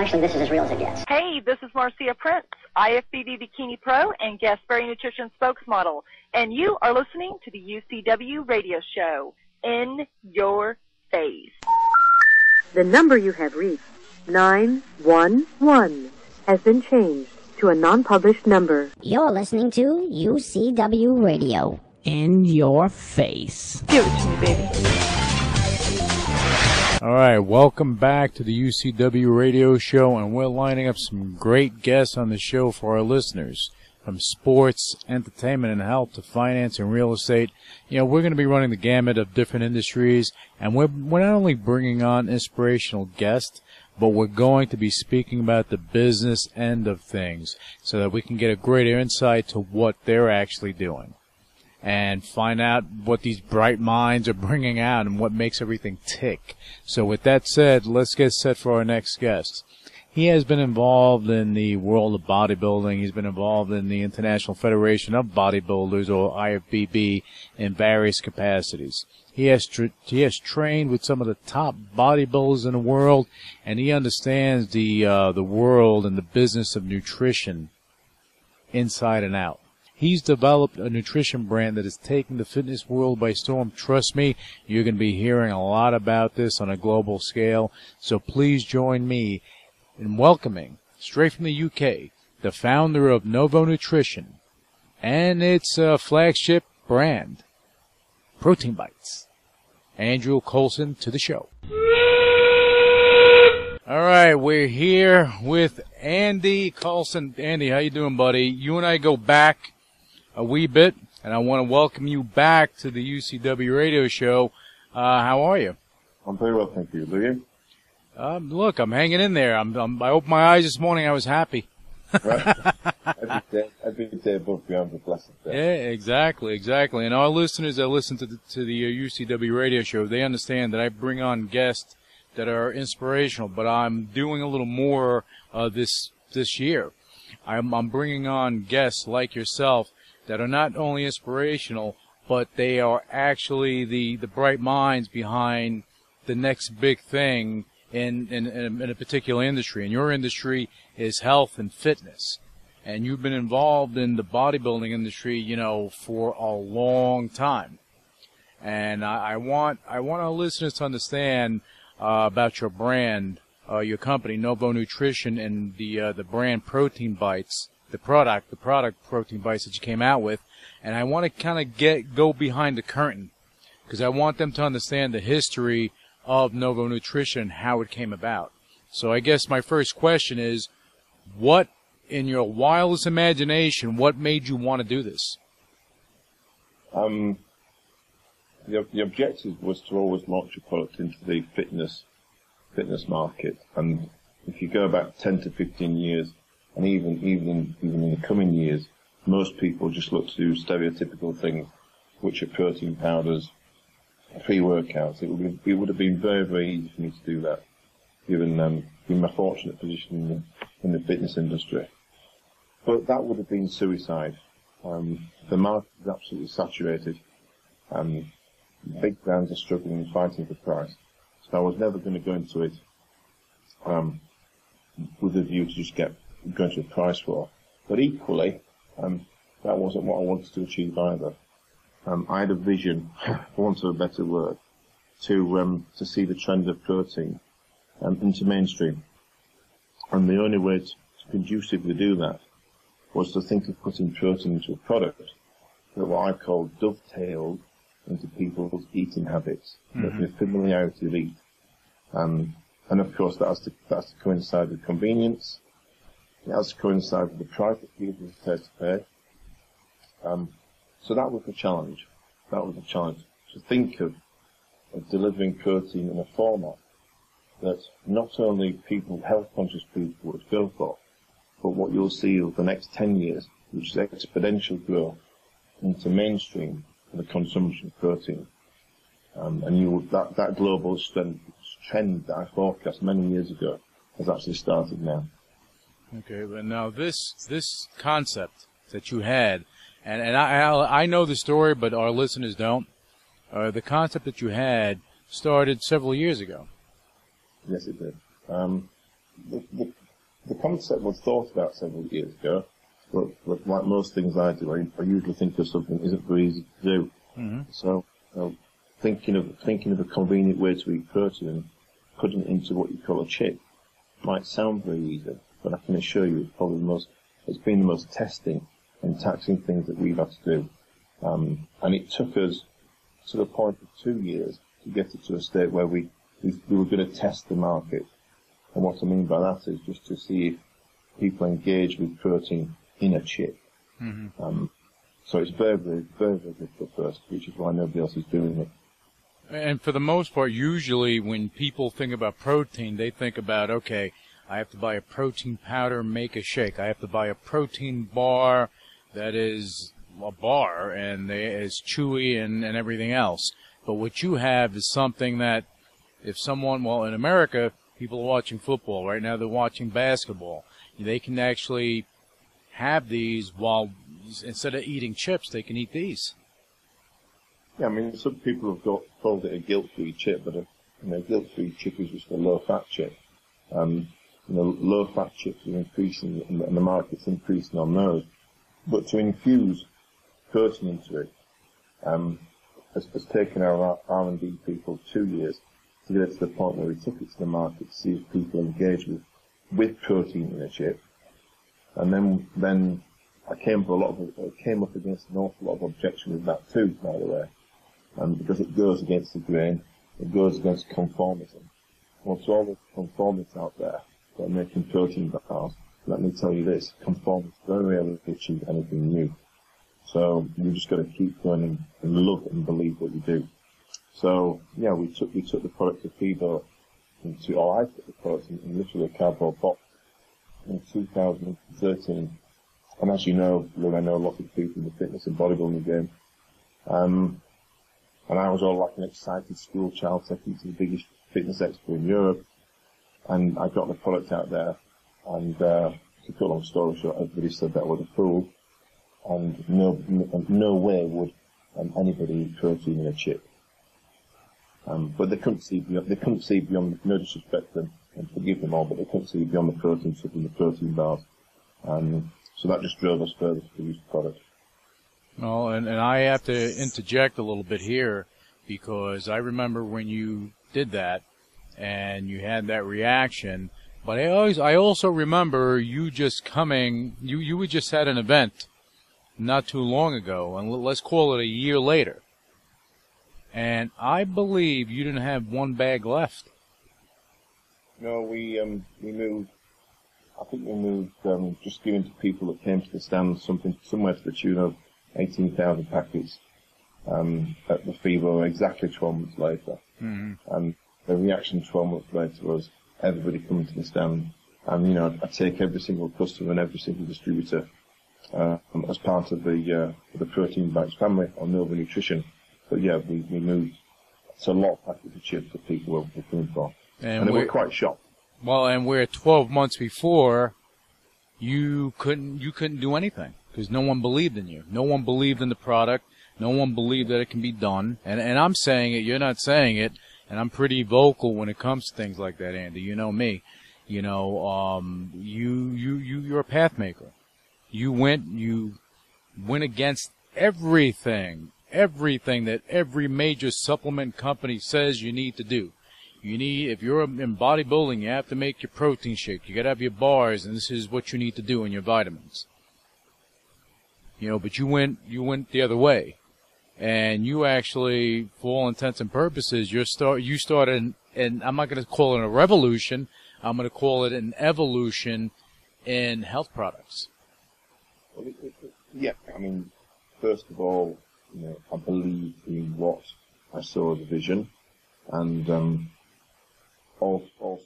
actually, this is as real as it gets. Hey, this is Marcia Prince, IFBB Bikini Pro and Guest Berry Nutrition spokesmodel, and you are listening to the UCW radio show, In Your Face. The number you have reached, 911, has been changed to a non-published number. You're listening to UCW Radio. In your face. Give it to me, baby. All right, welcome back to the UCW radio show, and we're lining up some great guests on the show for our listeners. From sports, entertainment, and health to finance and real estate. You know, we're going to be running the gamut of different industries, and we're not only bringing on inspirational guests, but we're going to be speaking about the business end of things so that we can get a greater insight to what they're actually doing and find out what these bright minds are bringing out and what makes everything tick. So with that said, let's get set for our next guest. He has been involved in the world of bodybuilding. He's been involved in the International Federation of Bodybuilders, or IFBB, in various capacities. He has trained with some of the top bodybuilders in the world, and he understands the world and the business of nutrition inside and out. He's developed a nutrition brand that is taking the fitness world by storm. Trust me, you're going to be hearing a lot about this on a global scale. So please join me in welcoming, straight from the UK, the founder of Novo Nutrition and its flagship brand, Protein Bites, Andrew Coulson, to the show. All right, we're here with Andy Coulson. Andy, how you doing, buddy? You and I go back a wee bit, and I want to welcome you back to the UCW radio show. How are you? I'm very well, thank you. Do you? Look, I'm hanging in there. I opened my eyes this morning. I was happy. Right. Every day above ground is a blessing. Yeah, exactly. And our listeners that listen to the UCW radio show, they understand that I bring on guests that are inspirational, but I'm doing a little more this year. I'm bringing on guests like yourself that are not only inspirational, but they are actually the bright minds behind the next big thing in a particular industry. And your industry is health and fitness. And you've been involved in the bodybuilding industry, you know, for a long time. And I want our listeners to understand about your brand, your company, Novo Nutrition, and the brand Protein Bites, the product Protein Bites that you came out with. And I want to kind of go behind the curtain, because I want them to understand the history of Novo Nutrition, how it came about. So I guess my first question is, what, in your wildest imagination, what made you want to do this? The objective was to always launch a product into the fitness market, and if you go back 10 to 15 years, and even in the coming years, most people just look to do stereotypical things, which are protein powders, pre-workouts. It would have been very, very easy for me to do that, given my fortunate position in the fitness industry. But that would have been suicide. The market is absolutely saturated. Big brands are struggling and fighting for price. So I was never going to go into it with a view to just go into a price war. But equally, that wasn't what I wanted to achieve either. I had a vision, for want of a better word, to see the trend of protein into mainstream. And the only way to conducively do that was to think of putting protein into a product that what I call dovetailed into people's eating habits, the familiarity of eat. And of course that has to coincide with convenience. It has to coincide with the price that people are prepared to pay. So that was the challenge. To think of delivering protein in a format that not only people, health-conscious people, would go for, but what you'll see over the next 10 years, which is exponential growth into mainstream for the consumption of protein. And that global trend that I forecast many years ago has actually started now. Okay, but now this concept that you had, and I know the story, but our listeners don't. The concept that you had started several years ago. Yes, it did. the concept was thought about several years ago, but like most things I do, I usually think of something that isn't very easy to do. Mm-hmm. So thinking of a convenient way to eat protein and putting it into what you call a chip might sound very easy, but I can assure you it's been the most testing and taxing things that we've had to do. And it took us to the point of 2 years to get it to a state where we were going to test the market. And what I mean by that is just to see if people engage with protein in a chip. Mm-hmm. So it's very, very, very, very difficult first, which is why nobody else is doing it. And for the most part, usually when people think about protein, they think about, okay, I have to buy a protein powder, make a shake. I have to buy a protein bar that is a bar and is chewy and everything else. But what you have is something that if someone, well, in America, people are watching football. Right now they're watching basketball. They can actually have these while, instead of eating chips, they can eat these. Yeah, I mean, some people have called it a guilt-free chip, but a guilt-free chip is just a low-fat chip. Low-fat chips are increasing, and the market's increasing on those. But to infuse protein into it has taken our R&D people 2 years to get it to the point where we took it to the market to see if people engage with protein in a chip. And then I came up against an awful lot of objection with that too, by the way, because it goes against the grain, it goes against conformism. Well, to all the conformists out there that are making protein bars, let me tell you this: conformists very rarely achieve anything new. So you just got to keep going and love and believe what you do. So yeah, we took the product to FIBO I took the product in literally a cardboard box in 2013. And as you know, I know lots of people in the fitness and bodybuilding game. And I was all like an excited school child taking it to the biggest fitness expo in Europe. And I got the product out there, and to cut a long story short, everybody said that was a fool, and no way would anybody eat protein in a chip. But they couldn't see beyond, no disrespect to them, and forgive them all, but they couldn't see beyond the protein stuff and the protein bars. So that just drove us further to produce the product. Well, and I have to interject a little bit here, because I remember when you did that and you had that reaction, but I also remember you just coming, you just had an event not too long ago, and let's call it a year later. And I believe you didn't have one bag left. No, we moved. I think we moved, just giving to people that came to the stand somewhere to the tune of 18,000 packets at the FIBO exactly 12 months later. Mm-hmm. And the reaction 12 months later was everybody coming to the stand. And, I take every single customer and every single distributor as part of the Protein Bites family on Novo Nutrition. So, yeah, we moved. It's a lot of packets of chips that people were coming for. And they were quite shocked. Well, and where 12 months before, you couldn't do anything because no one believed in you. No one believed in the product. No one believed that it can be done. And I'm saying it, you're not saying it, and I'm pretty vocal when it comes to things like that, Andy. You know me. You're a path maker. You went against everything that every major supplement company says you need to do. If you're in bodybuilding, you have to make your protein shake. You got to have your bars, and this is what you need to do in your vitamins. But you went the other way, and you actually, for all intents and purposes, you started, and I'm not going to call it a revolution. I'm going to call it an evolution in health products. Well, yeah, I mean, first of all, I believe in what I saw as a vision, and also